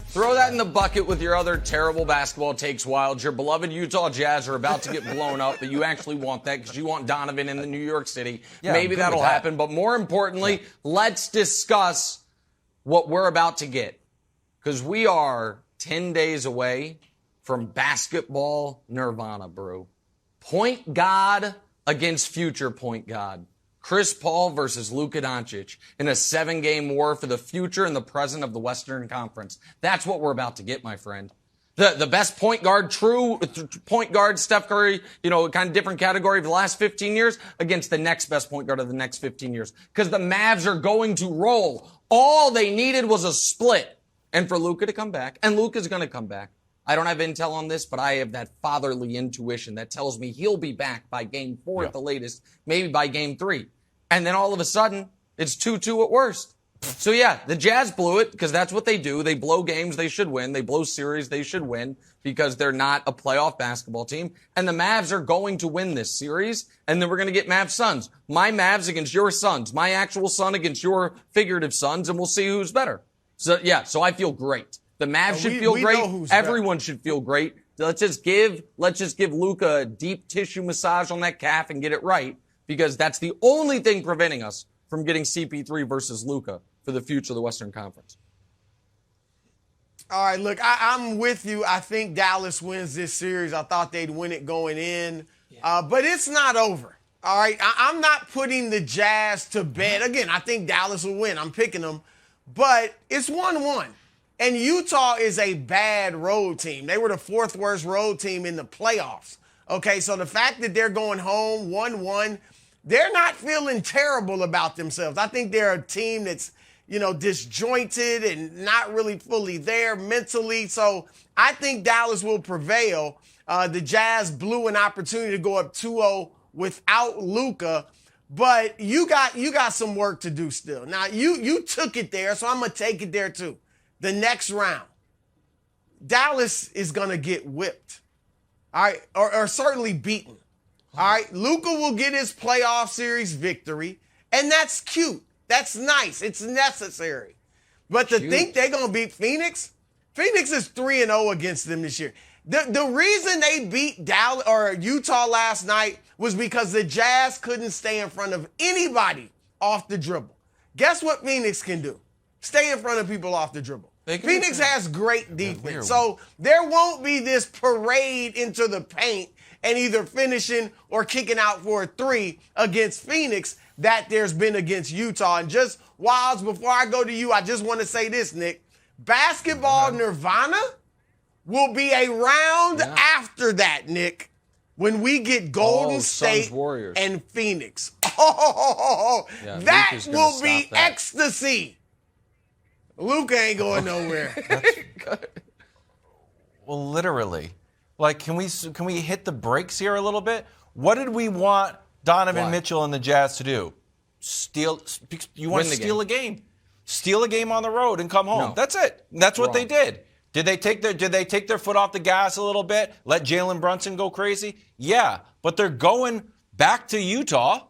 Throw that in the bucket with your other terrible basketball takes, Wilds. Your beloved Utah Jazz are about to get blown up, but you actually want that because you want Donovan in the New York City. Yeah, maybe that'll happen. But more importantly, let's discuss what we're about to get. Because we are 10 days away from basketball nirvana, Brew. Point guard against future point guard. Chris Paul versus Luka Dončić in a 7-game war for the future and the present of the Western Conference. That's what we're about to get, my friend. The best point guard, true point guard, Steph Curry, kind of different category of the last 15 years against the next best point guard of the next 15 years. Because the Mavs are going to roll. All they needed was a split. And for Luka to come back, and Luka's going to come back. I don't have intel on this, but I have that fatherly intuition that tells me he'll be back by game 4 at the latest, maybe by game 3. And then all of a sudden, it's 2-2 at worst. So yeah, the Jazz blew it because that's what they do. They blow games they should win. They blow series they should win because they're not a playoff basketball team. And the Mavs are going to win this series, and then we're going to get Mavs Suns. My Mavs against your Suns. My actual son against your figurative Suns, and we'll see who's better. So yeah, so I feel great. The Mavs should feel great. Everyone should feel great. Let's just give Luka a deep tissue massage on that calf and get it right, because that's the only thing preventing us from getting CP3 versus Luka for the future of the Western Conference. All right, look, I'm with you. I think Dallas wins this series. I thought they'd win it going in, but it's not over. All right, I'm not putting the Jazz to bed. Again, I think Dallas will win. I'm picking them, but it's 1-1. And Utah is a bad road team. They were the 4th worst road team in the playoffs. Okay, so the fact that they're going home 1-1, they're not feeling terrible about themselves. I think they're a team that's, disjointed and not really fully there mentally. So I think Dallas will prevail. The Jazz blew an opportunity to go up 2-0 without Luka, but you got some work to do still. Now, you took it there, so I'm going to take it there too. The next round, Dallas is going to get whipped, all right, or certainly beaten. All right, Luka will get his playoff series victory, and that's cute. That's nice. It's necessary. But to think they're going to beat Phoenix is 3-0 against them this year. The reason they beat Dallas or Utah last night was because the Jazz couldn't stay in front of anybody off the dribble. Guess what Phoenix can do? Stay in front of people off the dribble. Phoenix has great defense. So there won't be this parade into the paint and either finishing or kicking out for a 3 against Phoenix that there's been against Utah. And just, Wilds, before I go to you, I just want to say this, Nick. Basketball nirvana will be a round after that, Nick, when we get Golden State and Phoenix. That will be ecstasy. Luka ain't going nowhere. Well, literally. Like, can we hit the brakes here a little bit? What did we want Donovan Mitchell and the Jazz to do? You want to steal a game. Steal a game on the road and come home. No. That's it. That's what they did. Did they take their foot off the gas a little bit? Let Jalen Brunson go crazy? Yeah, but they're going back to Utah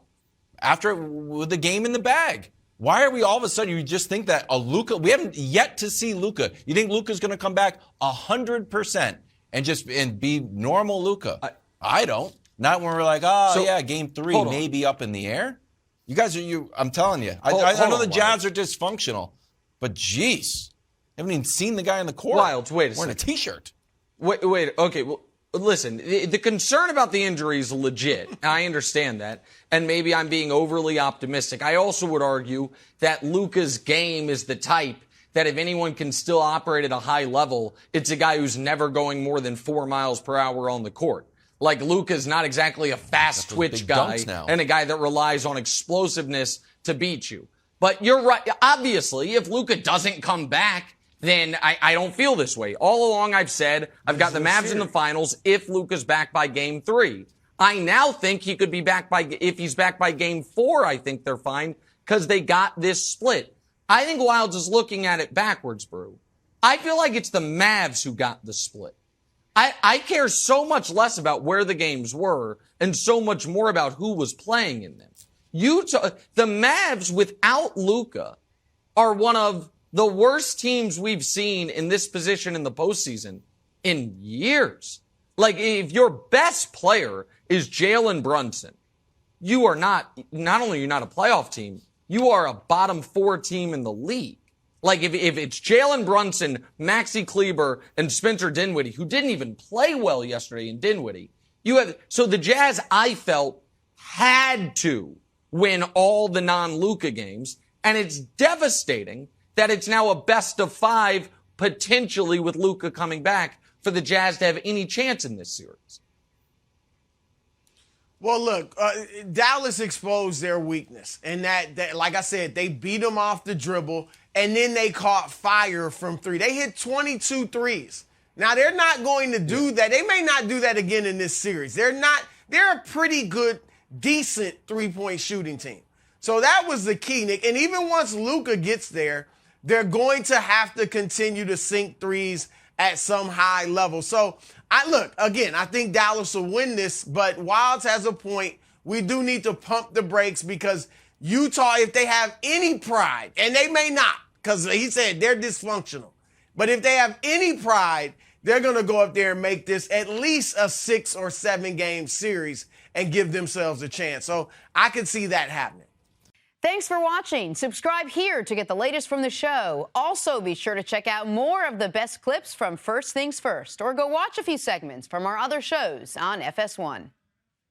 with the game in the bag. Why are we all of a sudden, you just think that Luka, we haven't yet to see Luka. You think Luka's going to come back 100% and be normal Luka? I don't. Not when we're like, game 3 may be up in the air. You guys I'm telling you. I know the Jazz are dysfunctional, but geez. I haven't even seen the guy in the court. Wilds, wait a second. Wearing a T-shirt. Wait, okay, well, listen, the concern about the injury is legit. I understand that. And maybe I'm being overly optimistic. I also would argue that Luka's game is the type that if anyone can still operate at a high level, it's a guy who's never going more than 4 miles per hour on the court. Like, Luka's not exactly a fast twitch guy and a guy that relies on explosiveness to beat you. But you're right. Obviously, if Luka doesn't come back, then I don't feel this way. All along I've said I've got the Mavs in the finals if Luka's back by game 3. I now think he could be back if he's back by game 4, I think they're fine because they got this split. I think Wilds is looking at it backwards, Brew. I feel like it's the Mavs who got the split. I care so much less about where the games were and so much more about who was playing in them. The Mavs without Luka are one of the worst teams we've seen in this position in the postseason in years. Like, if your best player is Jalen Brunson, you are not only are you not a playoff team, you are a bottom 4 team in the league. Like, if it's Jalen Brunson, Maxi Kleber, and Spencer Dinwiddie, who didn't even play well yesterday in Dinwiddie, so the Jazz, I felt, had to win all the non-Luka games, and it's devastating that it's now a best of 5, potentially with Luka coming back, for the Jazz to have any chance in this series. Well, look, Dallas exposed their weakness, and that, like I said, they beat them off the dribble, and then they caught fire from 3. They hit 22 threes. Now, they're not going to do that. They may not do that again in this series. They're a pretty good, decent three-point shooting team. So that was the key, Nick. And even once Luka gets there, they're going to have to continue to sink threes at some high level. So, I think Dallas will win this, but Wilds has a point. We do need to pump the brakes because Utah, if they have any pride, and they may not, because he said they're dysfunctional, but if they have any pride, they're going to go up there and make this at least a 6 or 7 game series and give themselves a chance. So I could see that happening. Thanks for watching. Subscribe here to get the latest from the show. Also, be sure to check out more of the best clips from First Things First, or go watch a few segments from our other shows on FS1.